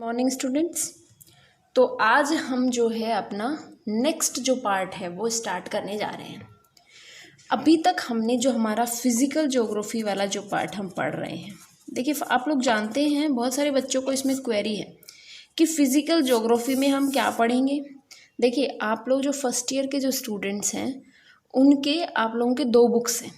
Morning students. तो आज हम जो है अपना नेक्स्ट जो पार्ट है वो स्टार्ट करने जा रहे हैं। अभी तक हमने जो हमारा फिज़िकल ज्योग्राफी वाला जो पार्ट हम पढ़ रहे हैं, देखिए आप लोग जानते हैं बहुत सारे बच्चों को इसमें क्वेरी है कि फ़िज़िकल ज्योग्राफी में हम क्या पढ़ेंगे। देखिए आप लोग जो फर्स्ट ईयर के जो स्टूडेंट्स हैं उनके आप लोगों के दो बुक्स हैं,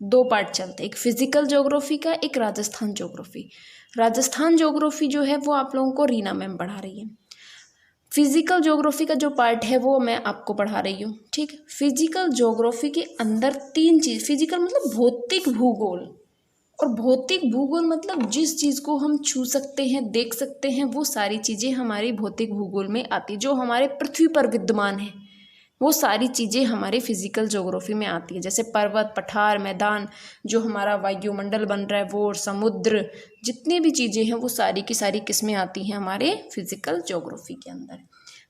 दो पार्ट चलते हैं, एक फिजिकल ज्योग्राफी का, एक राजस्थान ज्योग्राफी। राजस्थान ज्योग्राफी जो है वो आप लोगों को रीना मैम पढ़ा रही है। फिजिकल ज्योग्राफी का जो पार्ट है वो मैं आपको पढ़ा रही हूँ। ठीक, फिजिकल ज्योग्राफी के अंदर तीन चीज़, फिजिकल मतलब भौतिक भूगोल, और भौतिक भूगोल मतलब जिस चीज़ को हम छू सकते हैं, देख सकते हैं, वो सारी चीज़ें हमारी भौतिक भूगोल में आती, जो हमारे पृथ्वी पर विद्यमान है वो सारी चीज़ें हमारे फिजिकल ज्योग्राफी में आती है। जैसे पर्वत, पठार, मैदान, जो हमारा वायुमंडल बन रहा है वो, और समुद्र, जितनी भी चीज़ें हैं वो सारी की सारी किस्में आती हैं हमारे फिजिकल ज्योग्राफी के अंदर।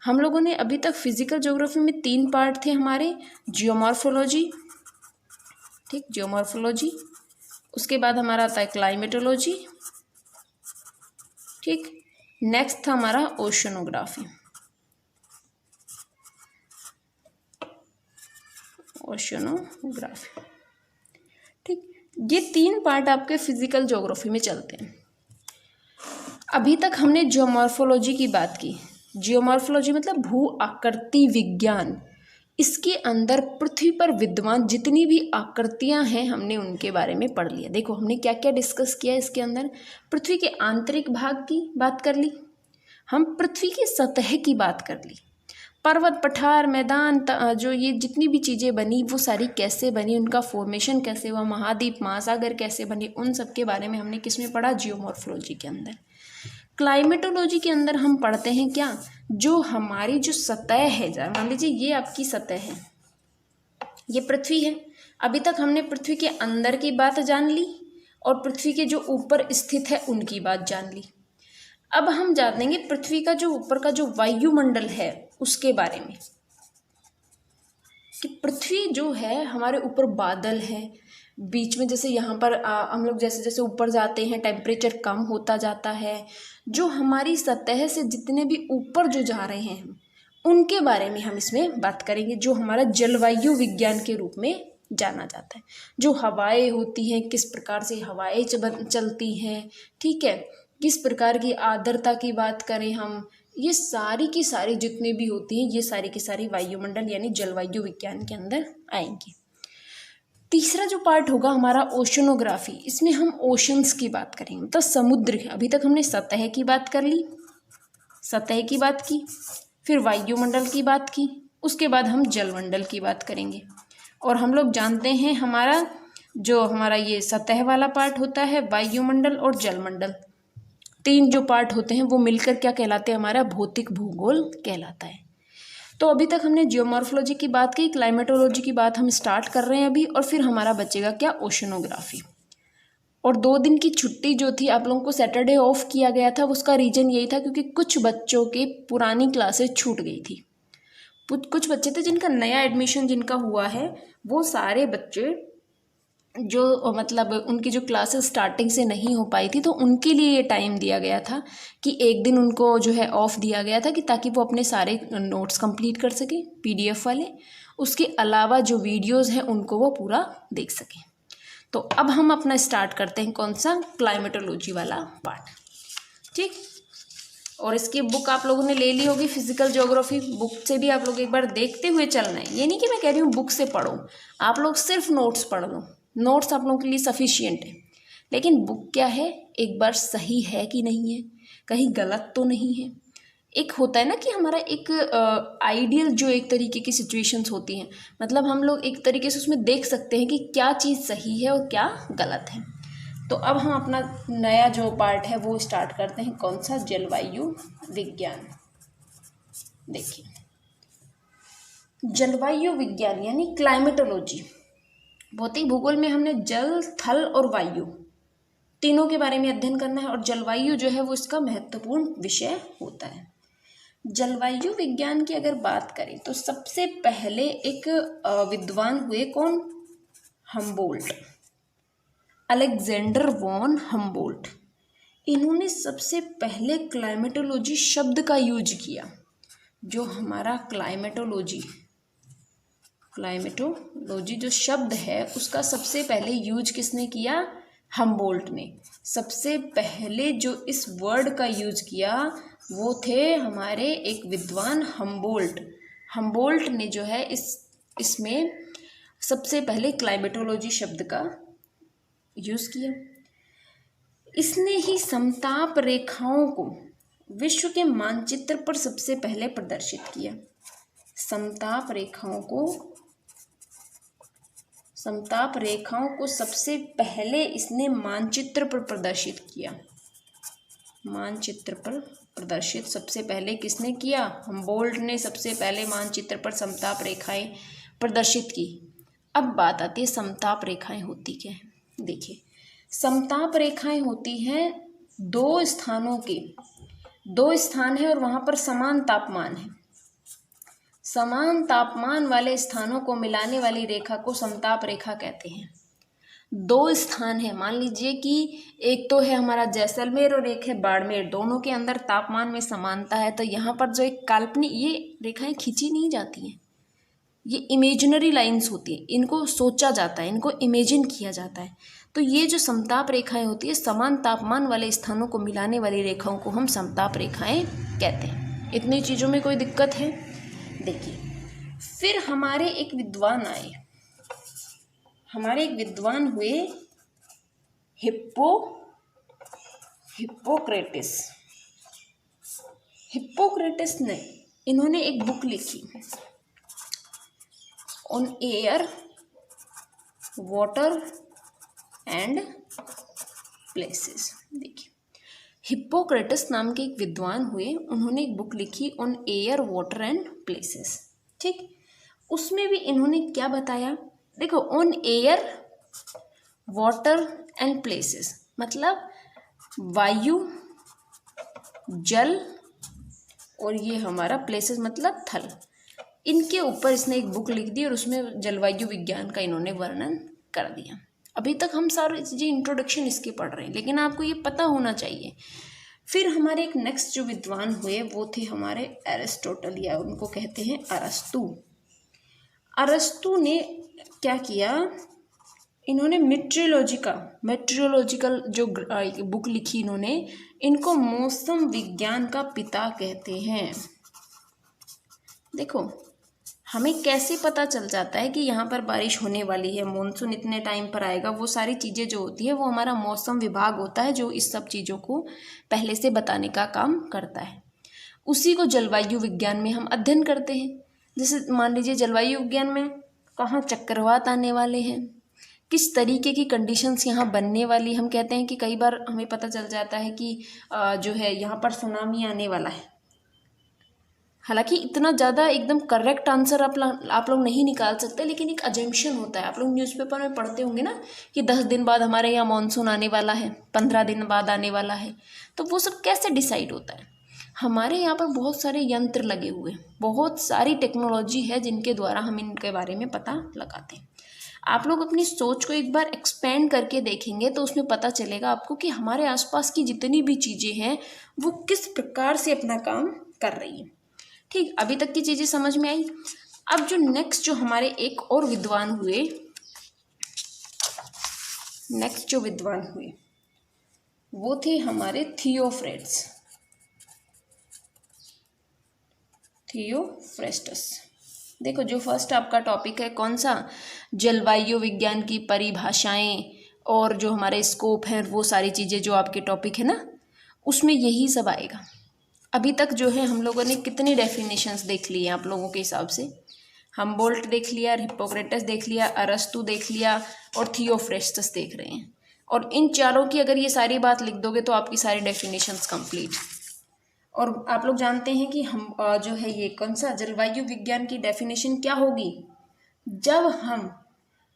हम लोगों ने अभी तक फिजिकल ज्योग्राफी में तीन पार्ट थे हमारे, जियोमॉर्फोलॉजी, ठीक, जियोमॉर्फोलॉजी, उसके बाद हमारा आता है क्लाइमेटोलॉजी, ठीक, नेक्स्ट था हमारा ओशनोग्राफी, ओशनोग्राफी। ठीक, ये तीन पार्ट आपके फिजिकल ज्योग्राफी में चलते हैं। अभी तक हमने जियोमॉर्फोलॉजी की बात की। जियोमॉर्फोलॉजी मतलब भू आकृति विज्ञान। इसके अंदर पृथ्वी पर विद्यमान जितनी भी आकृतियां हैं हमने उनके बारे में पढ़ लिया। देखो हमने क्या क्या डिस्कस किया इसके अंदर। पृथ्वी के आंतरिक भाग की बात कर ली, हम पृथ्वी की सतह की बात कर ली, पर्वत, पठार, मैदान, जो ये जितनी भी चीज़ें बनी वो सारी कैसे बनी, उनका फॉर्मेशन कैसे हुआ, महाद्वीप, महासागर कैसे बने, उन सब के बारे में हमने किस में पढ़ा, जियोमॉर्फोलॉजी के अंदर। क्लाइमेटोलॉजी के अंदर हम पढ़ते हैं क्या, जो हमारी जो सतह है, मान लीजिए ये आपकी सतह है, ये पृथ्वी है। अभी तक हमने पृथ्वी के अंदर की बात जान ली और पृथ्वी के जो ऊपर स्थित है उनकी बात जान ली। अब हम जानेंगे पृथ्वी का जो ऊपर का जो वायुमंडल है उसके बारे में, कि पृथ्वी जो है हमारे ऊपर बादल है, बीच में जैसे यहाँ पर हम लोग जैसे जैसे ऊपर जाते हैं टेम्परेचर कम होता जाता है। जो हमारी सतह से जितने भी ऊपर जो जा रहे हैं उनके बारे में हम इसमें बात करेंगे, जो हमारा जलवायु विज्ञान के रूप में जाना जाता है। जो हवाएं होती हैं, किस प्रकार से हवाएं चलती हैं, ठीक है, किस प्रकार की आर्द्रता की बात करें हम, ये सारी की सारी जितने भी होती हैं ये सारी की सारी वायुमंडल यानी जलवायु विज्ञान के अंदर आएंगी। तीसरा जो पार्ट होगा हमारा ओशनोग्राफी, इसमें हम ओशंस की बात करेंगे, मतलब समुद्र। अभी तक हमने सतह की बात कर ली, सतह की बात की, फिर वायुमंडल की बात की, उसके बाद हम जलमंडल की बात करेंगे। और हम लोग जानते हैं हमारा जो हमारा ये सतह वाला पार्ट होता है, वायुमंडल और जलमंडल, तीन जो पार्ट होते हैं वो मिलकर क्या कहलाते हैं, हमारा भौतिक भूगोल कहलाता है। तो अभी तक हमने जियोमॉर्फोलॉजी की बात की, क्लाइमेटोलॉजी की बात हम स्टार्ट कर रहे हैं अभी, और फिर हमारा बचेगा क्या, ओशनोग्राफी। और 2 दिन की छुट्टी जो थी आप लोगों को सैटरडे ऑफ किया गया था, उसका रीज़न यही था क्योंकि कुछ बच्चों के पुरानी क्लासेस छूट गई थी। कुछ बच्चे थे जिनका नया एडमिशन जिनका हुआ है, वो सारे बच्चे जो मतलब उनकी जो क्लासेस स्टार्टिंग से नहीं हो पाई थी, तो उनके लिए ये टाइम दिया गया था कि एक दिन उनको जो है ऑफ दिया गया था कि ताकि वो अपने सारे नोट्स कंप्लीट कर सकें PDF वाले, उसके अलावा जो वीडियोस हैं उनको वो पूरा देख सकें। तो अब हम अपना स्टार्ट करते हैं, कौन सा, क्लाइमेटोलॉजी वाला पार्ट, ठीक। और इसकी बुक आप लोगों ने ले ली होगी, फिजिकल ज्योग्राफी बुक से भी आप लोग एक बार देखते हुए चलना है। ये नहीं कि मैं कह रही हूँ बुक से पढ़ो, आप लोग सिर्फ नोट्स पढ़ लो, नोट्स आप लोगों के लिए सफिशियंट है। लेकिन बुक क्या है, एक बार सही है कि नहीं है, कहीं गलत तो नहीं है। एक होता है ना कि हमारा एक आइडियल जो एक तरीके की सिचुएशंस होती हैं, मतलब हम लोग एक तरीके से उसमें देख सकते हैं कि क्या चीज़ सही है और क्या गलत है। तो अब हम अपना नया जो पार्ट है वो स्टार्ट करते हैं, कौन सा, जलवायु विज्ञान। देखिए जलवायु विज्ञान यानी क्लाइमेटोलॉजी, भौतिक भूगोल में हमने जल, थल और वायु तीनों के बारे में अध्ययन करना है, और जलवायु जो है वो इसका महत्वपूर्ण विषय होता है। जलवायु विज्ञान की अगर बात करें तो सबसे पहले एक विद्वान हुए, कौन, हम्बोल्ट, अलेक्जेंडर वॉन हम्बोल्ट। इन्होंने सबसे पहले क्लाइमेटोलॉजी शब्द का यूज किया। जो हमारा क्लाइमेटोलॉजी जो शब्द है उसका सबसे पहले यूज किसने किया? हम्बोल्ट ने। सबसे पहले जो इस वर्ड का यूज किया वो थे हमारे एक विद्वान हम्बोल्ट ने जो है इसमें सबसे पहले क्लाइमेटोलॉजी शब्द का यूज किया। इसने ही समताप रेखाओं को विश्व के मानचित्र पर सबसे पहले प्रदर्शित किया। समताप रेखाओं को सबसे पहले इसने मानचित्र पर प्रदर्शित किया। मानचित्र पर प्रदर्शित सबसे पहले किसने किया? हम्बोल्ट ने सबसे पहले मानचित्र पर समताप रेखाएं प्रदर्शित की। अब बात आती है समताप रेखाएं होती क्या है। देखिए, समताप रेखाएं होती हैं दो स्थान है और वहां पर समान तापमान है। समान तापमान वाले स्थानों को मिलाने वाली रेखा को समताप रेखा कहते हैं। दो स्थान है, मान लीजिए कि एक तो है हमारा जैसलमेर और एक है बाड़मेर, दोनों के अंदर तापमान में समानता है। तो यहाँ पर जो एक काल्पनिक ये रेखाएं खींची नहीं जाती हैं, ये इमेजिनरी लाइंस होती है, इनको सोचा जाता है, इनको इमेजिन किया जाता है। तो ये जो समताप रेखाएं होती है, समान तापमान वाले स्थानों को मिलाने वाली रेखाओं को हम समताप रेखाएं कहते हैं। इतनी चीज़ों में कोई दिक्कत है? देखिए, फिर हमारे एक विद्वान हुए हिप्पोक्रेटिस ने इन्होंने एक बुक लिखी on air, water and places. देखिए, हिप्पोक्रेटिस नाम के एक विद्वान हुए, उन्होंने एक बुक लिखी on air, water and places. ठीक, उसमें भी इन्होंने क्या बताया? देखो, on air, water and places मतलब वायु, जल, और ये हमारा प्लेसेस मतलब थल। इनके ऊपर इसने एक बुक लिख दी और उसमें जलवायु विज्ञान का इन्होंने वर्णन कर दिया। अभी तक हम सारे जी इंट्रोडक्शन इसके पढ़ रहे हैं, लेकिन आपको ये पता होना चाहिए। फिर हमारे एक नेक्स्ट जो विद्वान हुए वो थे हमारे एरिस्टोटल, या उनको कहते हैं अरस्तु। अरस्तु ने क्या किया? इन्होंने मेट्रियोलॉजिकल जो बुक लिखी इन्होंने, इनको मौसम विज्ञान का पिता कहते हैं। देखो, हमें कैसे पता चल जाता है कि यहाँ पर बारिश होने वाली है, मॉनसून इतने टाइम पर आएगा? वो सारी चीज़ें जो होती है वो हमारा मौसम विभाग होता है जो इस सब चीज़ों को पहले से बताने का काम करता है। उसी को जलवायु विज्ञान में हम अध्ययन करते हैं। जैसे मान लीजिए जलवायु विज्ञान में कहाँ चक्रवात आने वाले हैं, किस तरीके की कंडीशंस यहाँ बनने वाली। हम कहते हैं कि कई बार हमें पता चल जाता है कि जो है यहाँ पर सुनामी आने वाला है। हालांकि इतना ज़्यादा एकदम करेक्ट आंसर आप लोग नहीं निकाल सकते, लेकिन एक अजम्पशन होता है। आप लोग न्यूज़पेपर में पढ़ते होंगे ना कि 10 दिन बाद हमारे यहाँ मानसून आने वाला है, 15 दिन बाद आने वाला है। तो वो सब कैसे डिसाइड होता है? हमारे यहाँ पर बहुत सारे यंत्र लगे हुए हैं, बहुत सारी टेक्नोलॉजी है जिनके द्वारा हम इनके बारे में पता लगाते हैं। आप लोग अपनी सोच को एक बार एक्सपेंड करके देखेंगे तो उसमें पता चलेगा आपको कि हमारे आसपास की जितनी भी चीज़ें हैं वो किस प्रकार से अपना काम कर रही हैं। ठीक, अभी तक की चीज़ें समझ में आई। अब जो नेक्स्ट जो हमारे एक और विद्वान हुए, वो थे हमारे थियोफ्रेस्टस। देखो, जो फर्स्ट आपका टॉपिक है कौन सा? जलवायु विज्ञान की परिभाषाएं और जो हमारे स्कोप हैं, वो सारी चीज़ें जो आपके टॉपिक है ना, उसमें यही सब आएगा। अभी तक जो है हम लोगों ने कितनी डेफिनेशंस देख ली हैं आप लोगों के हिसाब से? हम्बोल्ट देख लिया, हिप्पोक्रेटस देख लिया, अरस्तु देख लिया और थियोफ्रेस्टस देख रहे हैं। और इन चारों की अगर ये सारी बात लिख दोगे तो आपकी सारी डेफिनेशंस कंप्लीट। और आप लोग जानते हैं कि हम जो है ये कौन सा जलवायु विज्ञान की डेफिनेशन क्या होगी? जब हम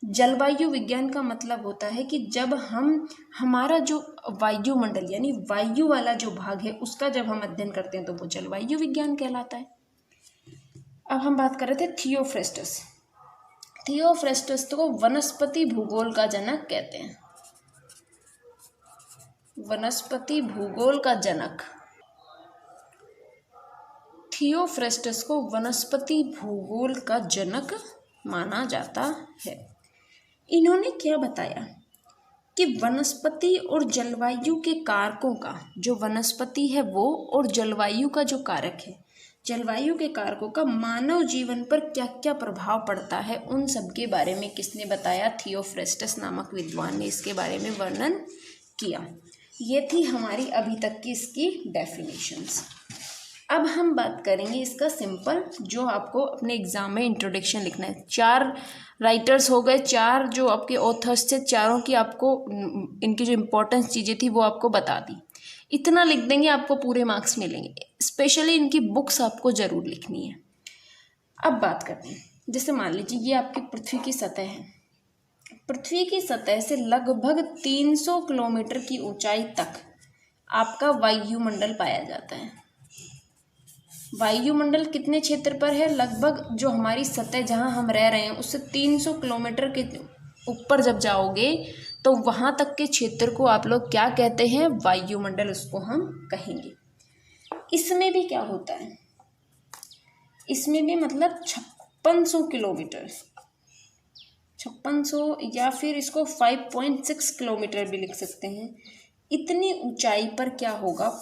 जलवायु विज्ञान का मतलब होता है कि जब हम हमारा जो वायुमंडल यानी वायु वाला जो भाग है उसका जब हम अध्ययन करते हैं तो वो जलवायु विज्ञान कहलाता है। अब हम बात कर रहे थे थियोफ्रेस्टस को वनस्पति भूगोल का जनक कहते हैं। वनस्पति भूगोल का जनक थियोफ्रेस्टस को वनस्पति भूगोल का जनक माना जाता है। इन्होंने क्या बताया कि वनस्पति और जलवायु के कारकों का, जो वनस्पति है वो और जलवायु का जो कारक है, जलवायु के कारकों का मानव जीवन पर क्या क्या प्रभाव पड़ता है, उन सब के बारे में किसने बताया? थियोफ्रेस्टस नामक विद्वान ने इसके बारे में वर्णन किया। ये थी हमारी अभी तक की इसकी डेफिनेशंस। अब हम बात करेंगे इसका सिंपल, जो आपको अपने एग्जाम में इंट्रोडक्शन लिखना है। 4 राइटर्स हो गए, 4 जो आपके ऑथर्स थे, चारों की आपको इनकी जो इम्पोर्टेंस चीज़ें थी वो आपको बता दी। इतना लिख देंगे आपको पूरे मार्क्स मिलेंगे। स्पेशली इनकी बुक्स आपको ज़रूर लिखनी है। अब बात करते हैं, जैसे मान लीजिए ये आपकी पृथ्वी की सतह है। पृथ्वी की सतह से लगभग 300 किलोमीटर की ऊंचाई तक आपका वायुमंडल पाया जाता है। वायुमंडल कितने क्षेत्र पर है? लगभग जो हमारी सतह जहाँ हम रह रहे हैं उससे 300 किलोमीटर के ऊपर जब जाओगे तो वहाँ तक के क्षेत्र को आप लोग क्या कहते हैं? वायुमंडल उसको हम कहेंगे। इसमें भी क्या होता है? इसमें भी मतलब 5600 किलोमीटर, 5600 या फिर इसको 5.6 किलोमीटर भी लिख सकते हैं। इतनी ऊंचाई पर क्या होगा?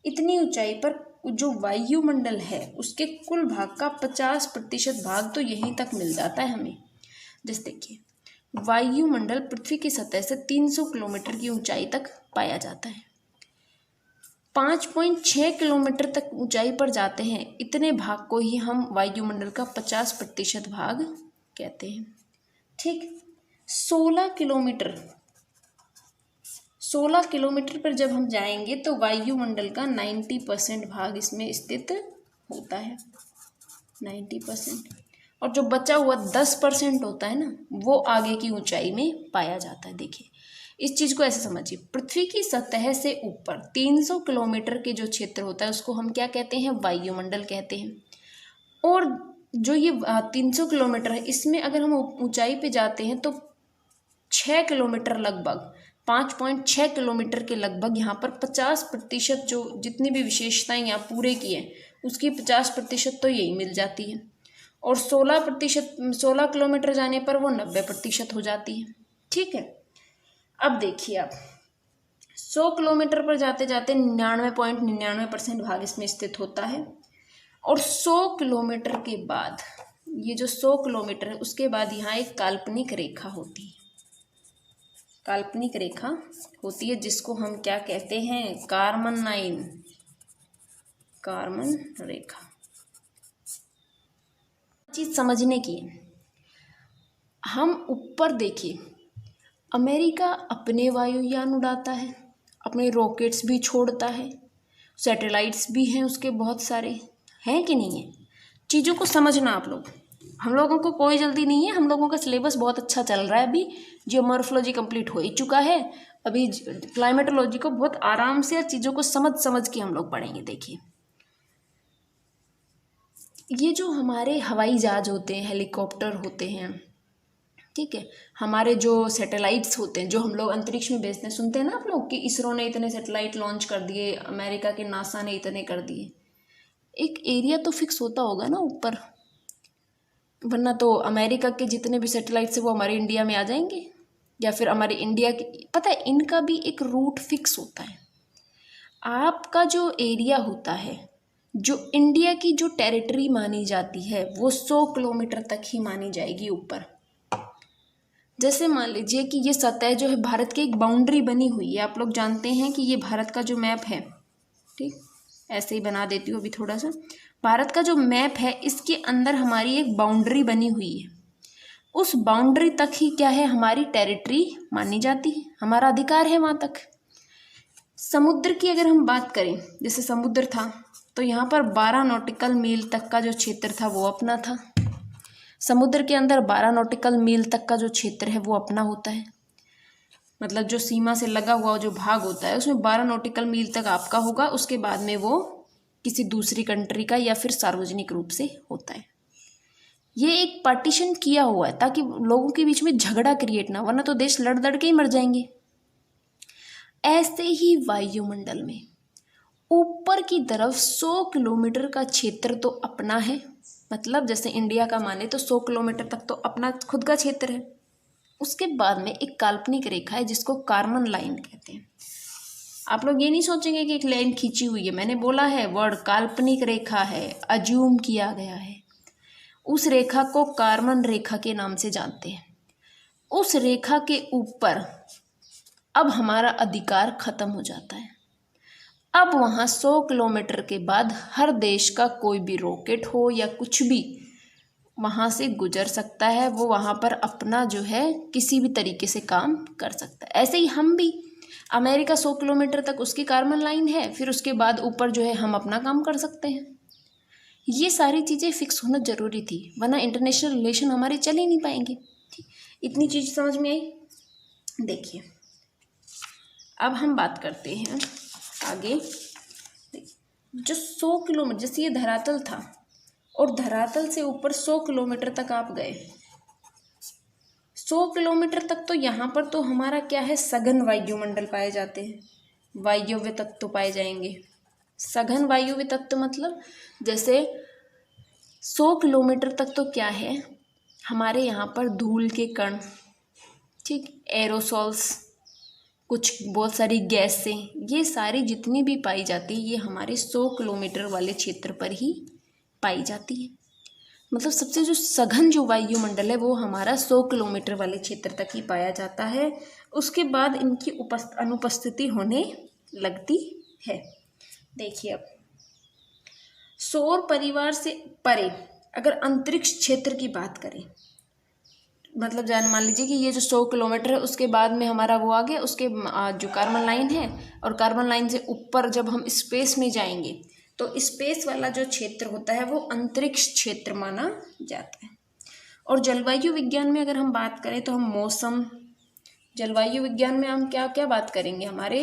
इतनी ऊंचाई पर जो वायुमंडल है उसके कुल भाग का 50% भाग तो यहीं तक मिल जाता है हमें। जैसे देखिए, वायुमंडल पृथ्वी की सतह से 300 किलोमीटर की ऊंचाई तक पाया जाता है। 5.6 किलोमीटर तक ऊंचाई पर जाते हैं, इतने भाग को ही हम वायुमंडल का 50% भाग कहते हैं। ठीक, 16 किलोमीटर पर जब हम जाएंगे तो वायुमंडल का 90% भाग इसमें स्थित होता है, 90%। और जो बचा हुआ 10% होता है ना, वो आगे की ऊंचाई में पाया जाता है। देखिए, इस चीज़ को ऐसे समझिए, पृथ्वी की सतह से ऊपर 300 किलोमीटर के जो क्षेत्र होता है उसको हम क्या कहते हैं? वायुमंडल कहते हैं। और जो ये 300 किलोमीटर है, इसमें अगर हम ऊंचाई पे जाते हैं तो 6 किलोमीटर लगभग 5.6 किलोमीटर के लगभग यहाँ पर 50% जो जितनी भी विशेषताएं यहाँ पूरे की हैं उसकी 50% तो यही मिल जाती है। और 16 किलोमीटर जाने पर वो 90% हो जाती है। ठीक है, अब देखिए आप 100 किलोमीटर पर जाते जाते 99.99% भाग इसमें स्थित होता है। और 100 किलोमीटर के बाद, ये जो 100 किलोमीटर है उसके बाद यहाँ एक काल्पनिक रेखा होती है। काल्पनिक रेखा होती है जिसको हम क्या कहते हैं? कारमन लाइन, कारमन रेखा। चीज समझने की, हम ऊपर देखिए, अमेरिका अपने वायुयान उड़ाता है, अपने रॉकेट्स भी छोड़ता है, सैटेलाइट्स भी हैं उसके बहुत सारे, हैं कि नहीं है? चीज़ों को समझना आप लोग। हम लोगों को कोई जल्दी नहीं है, हम लोगों का सिलेबस बहुत अच्छा चल रहा है। अभी जियोमॉर्फोलॉजी कंप्लीट हो ही चुका है, अभी क्लाइमेटोलॉजी को बहुत आराम से चीज़ों को समझ के हम लोग पढ़ेंगे। देखिए, ये जो हमारे हवाई जहाज होते हैं, हेलीकॉप्टर होते हैं, ठीक है, हमारे जो सैटेलाइट्स होते हैं जो हम लोग अंतरिक्ष में भेजते हैं, सुनते हैं ना आप लोग कि इसरो ने इतने सैटेलाइट लॉन्च कर दिए, अमेरिका के नासा ने इतने कर दिए। एक एरिया तो फिक्स होता होगा ना ऊपर, वरना तो अमेरिका के जितने भी सैटेलाइट्स हैं वो हमारे इंडिया में आ जाएंगे, या फिर हमारे इंडिया के, पता है इनका भी एक रूट फिक्स होता है। आपका जो एरिया होता है, जो इंडिया की जो टेरिटरी मानी जाती है वो 100 किलोमीटर तक ही मानी जाएगी ऊपर। जैसे मान लीजिए कि ये सतह जो है भारत की एक बाउंड्री बनी हुई है, आप लोग जानते हैं कि ये भारत का जो मैप है, ठीक, ऐसे ही बना देती हूँ अभी थोड़ा सा। भारत का जो मैप है इसके अंदर हमारी एक बाउंड्री बनी हुई है, उस बाउंड्री तक ही क्या है? हमारी टेरिटरी मानी जाती है, हमारा अधिकार है वहाँ तक। समुद्र की अगर हम बात करें, जैसे समुद्र था तो यहाँ पर 12 नॉटिकल मील तक का जो क्षेत्र था वो अपना था। समुद्र के अंदर 12 नॉटिकल मील तक का जो क्षेत्र है वो अपना होता है, मतलब जो सीमा से लगा हुआ जो भाग होता है उसमें 12 नॉटिकल मील तक आपका होगा, उसके बाद में वो किसी दूसरी कंट्री का या फिर सार्वजनिक रूप से होता है। ये एक पार्टीशन किया हुआ है ताकि लोगों के बीच में झगड़ा क्रिएट ना हो, वरना तो देश लड़ लड़ के ही मर जाएंगे। ऐसे ही वायुमंडल में ऊपर की तरफ 100 किलोमीटर का क्षेत्र तो अपना है, मतलब जैसे इंडिया का माने तो 100 किलोमीटर तक तो अपना खुद का क्षेत्र है। उसके बाद में एक काल्पनिक रेखा है जिसको कार्मन लाइन कहते हैं। आप लोग ये नहीं सोचेंगे कि एक लाइन खींची हुई है, मैंने बोला है वर्ड काल्पनिक रेखा है, अज्यूम किया गया है। उस रेखा को कार्मन रेखा के नाम से जानते हैं। उस रेखा के ऊपर अब हमारा अधिकार खत्म हो जाता है। अब वहाँ 100 किलोमीटर के बाद हर देश का कोई भी रॉकेट हो या कुछ भी वहाँ से गुजर सकता है, वो वहाँ पर अपना जो है किसी भी तरीके से काम कर सकता है। ऐसे ही हम भी, अमेरिका 100 किलोमीटर तक उसकी कार्बन लाइन है, फिर उसके बाद ऊपर जो है हम अपना काम कर सकते हैं। ये सारी चीज़ें फिक्स होना ज़रूरी थी, वरना इंटरनेशनल रिलेशन हमारे चल ही नहीं पाएंगे। ठीक, इतनी चीज़ समझ में आई। देखिए अब हम बात करते हैं आगे। जो 100 किलोमीटर, जैसे ये धरातल था और धरातल से ऊपर 100 किलोमीटर तक आप गए, 100 किलोमीटर तक तो यहाँ पर तो हमारा क्या है, सघन वायुमंडल पाए जाते हैं, वायव्य तत्व पाए जाएंगे। सघन वायव्य तत्व मतलब जैसे 100 किलोमीटर तक तो क्या है, हमारे यहाँ पर धूल के कण, ठीक, एरोसॉल्स, कुछ बहुत सारी गैसें, ये सारी जितनी भी पाई जाती है ये हमारे 100 किलोमीटर वाले क्षेत्र पर ही पाई जाती है। मतलब सबसे जो सघन जो वायुमंडल है वो हमारा 100 किलोमीटर वाले क्षेत्र तक ही पाया जाता है। उसके बाद इनकी अनुपस्थिति होने लगती है। देखिए अब सौर परिवार से परे अगर अंतरिक्ष क्षेत्र की बात करें, मतलब मान लीजिए कि ये जो 100 किलोमीटर है उसके बाद में हमारा वो आ गया, उसके जो कार्बन लाइन है, और कार्बन लाइन से ऊपर जब हम स्पेस में जाएंगे तो स्पेस वाला जो क्षेत्र होता है वो अंतरिक्ष क्षेत्र माना जाता है। और जलवायु विज्ञान में अगर हम बात करें तो हम मौसम, जलवायु विज्ञान में हम क्या क्या बात करेंगे, हमारे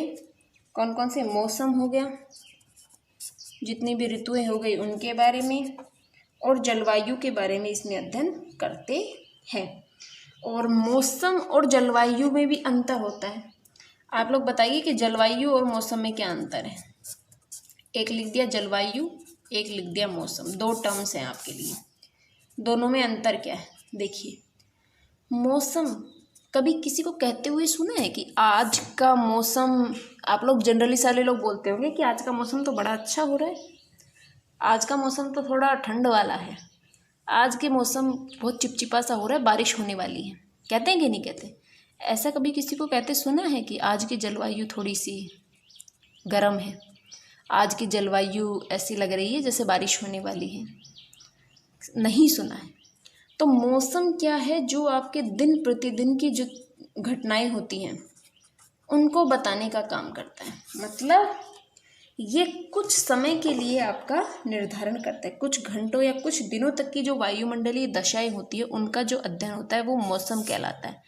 कौन कौन से मौसम हो गया, जितनी भी ऋतुएं हो गई उनके बारे में, और जलवायु के बारे में इसमें अध्ययन करते हैं। और मौसम और जलवायु में भी अंतर होता है। आप लोग बताइए कि जलवायु और मौसम में क्या अंतर है। एक लिख दिया जलवायु, एक लिख दिया मौसम, दो टर्म्स हैं आपके लिए, दोनों में अंतर क्या है। देखिए मौसम, कभी किसी को कहते हुए सुना है कि आज का मौसम, आप लोग जनरली सारे लोग बोलते होंगे कि आज का मौसम तो बड़ा अच्छा हो रहा है, आज का मौसम तो थोड़ा ठंड वाला है, आज के मौसम बहुत चिपचिपा सा हो रहा है, बारिश होने वाली है, कहते हैं कि नहीं कहते। ऐसा कभी किसी को कहते सुना है कि आज की जलवायु थोड़ी सी गर्म है, आज की जलवायु ऐसी लग रही है जैसे बारिश होने वाली है? नहीं सुना है। तो मौसम क्या है, जो आपके दिन प्रतिदिन की जो घटनाएं होती हैं उनको बताने का काम करता है। मतलब ये कुछ समय के लिए आपका निर्धारण करता है, कुछ घंटों या कुछ दिनों तक की जो वायुमंडलीय दशाएं होती है उनका जो अध्ययन होता है वो मौसम कहलाता है।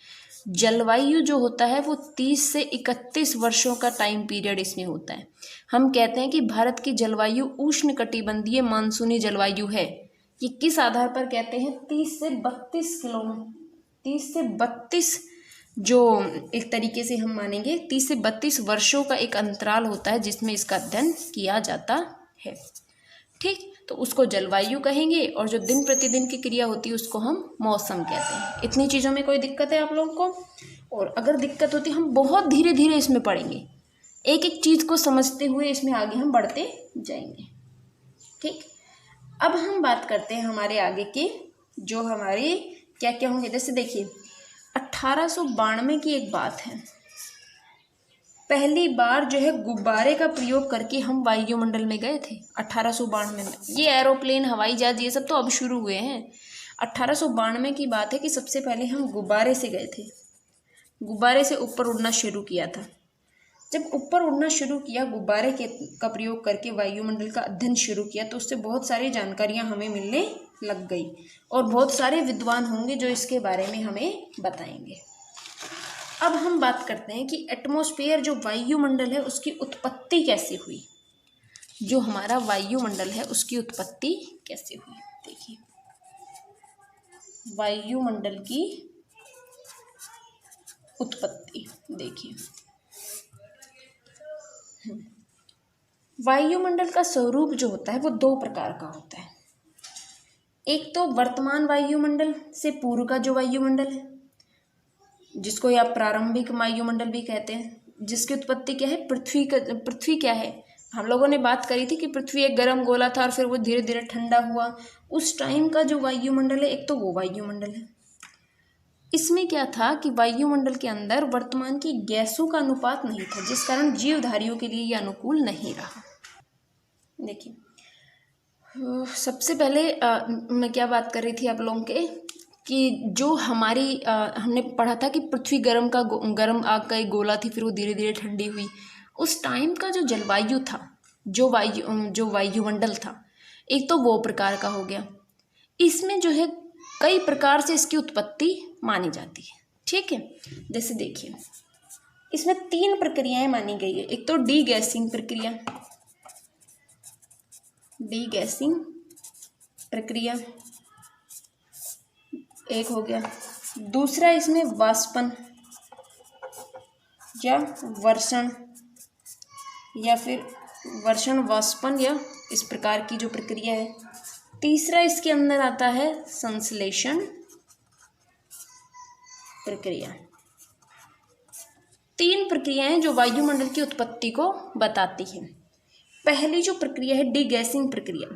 जलवायु जो होता है वो 30 से 31 वर्षों का टाइम पीरियड इसमें होता है। हम कहते हैं कि भारत की जलवायु उष्णकटिबंधीय मानसूनी जलवायु है। ये किस आधार पर कहते हैं? 30 से 32 जो एक तरीके से हम मानेंगे 30 से 32 वर्षों का एक अंतराल होता है जिसमें इसका अध्ययन किया जाता है। ठीक, तो उसको जलवायु कहेंगे, और जो दिन प्रतिदिन की क्रिया होती है उसको हम मौसम कहते हैं। इतनी चीज़ों में कोई दिक्कत है आप लोगों को? और अगर दिक्कत होती है हम बहुत धीरे धीरे इसमें पढ़ेंगे, एक एक चीज़ को समझते हुए इसमें आगे हम बढ़ते जाएंगे। ठीक, अब हम बात करते हैं हमारे आगे के जो हमारे क्या क्या होंगे। जैसे देखिए 1892 की एक बात है, पहली बार जो है गुब्बारे का प्रयोग करके हम वायुमंडल में गए थे 1892 में। ये एरोप्लेन, हवाई जहाज ये सब तो अब शुरू हुए हैं। 1892 की बात है कि सबसे पहले हम गुब्बारे से गए थे, गुब्बारे से ऊपर उड़ना शुरू किया था। जब ऊपर उड़ना शुरू किया, गुब्बारे का प्रयोग करके वायुमंडल का अध्ययन शुरू किया, तो उससे बहुत सारी जानकारियां हमें मिलने लग गई, और बहुत सारे विद्वान होंगे जो इसके बारे में हमें बताएंगे। अब हम बात करते हैं कि एटमॉस्फेयर जो वायुमंडल है उसकी उत्पत्ति कैसे हुई। जो हमारा वायुमंडल है उसकी उत्पत्ति कैसे हुई। देखिए वायुमंडल की उत्पत्ति, देखिए वायुमंडल का स्वरूप जो होता है वो दो प्रकार का होता है। एक तो वर्तमान वायुमंडल से पूर्व का जो वायुमंडल है, जिसको या प्रारंभिक वायुमंडल भी कहते हैं, जिसकी उत्पत्ति क्या है, पृथ्वी क्या है, हम लोगों ने बात करी थी कि पृथ्वी एक गर्म गोला था और फिर वो धीरे धीरे ठंडा हुआ। उस टाइम का जो वायुमंडल है, एक तो वो वायुमंडल है। इसमें क्या था कि वायुमंडल के अंदर वर्तमान की गैसों का अनुपात नहीं था, जिस कारण जीवधारियों के लिए ये अनुकूल नहीं रहा। देखिए, सबसे पहले मैं क्या बात कर रही थी आप लोगों के, कि जो हमारी हमने पढ़ा था कि पृथ्वी गर्म आग का एक गोला थी, फिर वो धीरे धीरे ठंडी हुई। उस टाइम का जो जलवायु था, जो वायुमंडल था, एक तो वो प्रकार का हो गया। इसमें जो है कई प्रकार से इसकी उत्पत्ति मानी जाती है। ठीक है, जैसे देखिए, इसमें 3 प्रक्रियाएं मानी गई है। एक तो डीगैसिंग प्रक्रिया, एक हो गया। दूसरा इसमें वाष्पन या वर्षण, या फिर वर्षण वाष्पन, या इस प्रकार की जो प्रक्रिया है। तीसरा इसके अंदर आता है संश्लेषण प्रक्रिया। 3 प्रक्रियाएं जो वायुमंडल की उत्पत्ति को बताती हैं। पहली जो प्रक्रिया है डीगैसिंग प्रक्रिया,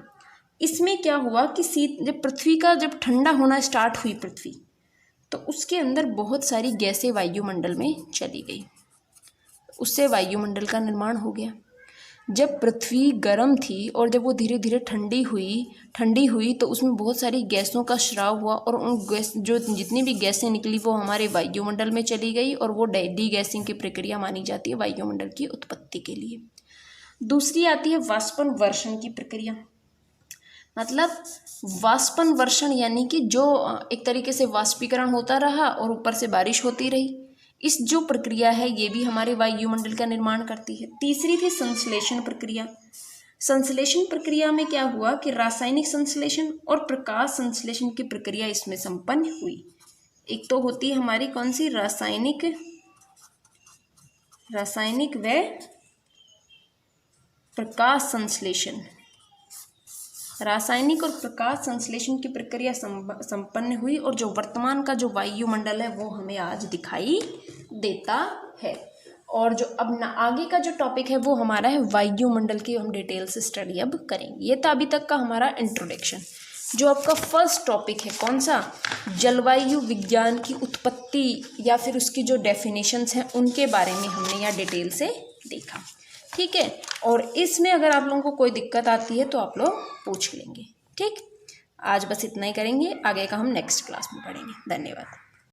इसमें क्या हुआ कि जब पृथ्वी का जब ठंडा होना स्टार्ट हुई पृथ्वी, तो उसके अंदर बहुत सारी गैसें वायुमंडल में चली गई, उससे वायुमंडल का निर्माण हो गया। जब पृथ्वी गर्म थी और जब वो धीरे धीरे ठंडी हुई तो उसमें बहुत सारी गैसों का स्राव हुआ, और उन गैस जो जितनी भी गैसें निकली वो हमारे वायुमंडल में चली गई, और वो डीगैसिंग की प्रक्रिया मानी जाती है वायुमंडल की उत्पत्ति के लिए। दूसरी आती है वाष्पन वर्षण की प्रक्रिया। मतलब वाष्पन वर्षण यानी कि जो एक तरीके से वाष्पीकरण होता रहा और ऊपर से बारिश होती रही। इस जो प्रक्रिया है ये भी हमारे वायुमंडल का निर्माण करती है। तीसरी थी संश्लेषण प्रक्रिया। संश्लेषण प्रक्रिया में क्या हुआ कि रासायनिक संश्लेषण और प्रकाश संश्लेषण की प्रक्रिया इसमें संपन्न हुई। एक तो होती है हमारी कौन सी, रासायनिक व प्रकाश संश्लेषण। रासायनिक और प्रकाश संश्लेषण की प्रक्रिया संपन्न हुई, और जो वर्तमान का जो वायुमंडल है वो हमें आज दिखाई देता है। और जो अब आगे का जो टॉपिक है वो हमारा है वायुमंडल की, हम डिटेल से स्टडी अब करेंगे। ये था अभी तक का हमारा इंट्रोडक्शन। जो आपका फर्स्ट टॉपिक है कौन सा, जलवायु विज्ञान की उत्पत्ति या फिर उसकी जो डेफिनेशंस हैं उनके बारे में हमने यहाँ डिटेल से देखा। ठीक है, और इसमें अगर आप लोगों को कोई दिक्कत आती है तो आप लोग पूछ लेंगे। ठीक, आज बस इतना ही करेंगे, आगे का हम नेक्स्ट क्लास में पढ़ेंगे। धन्यवाद।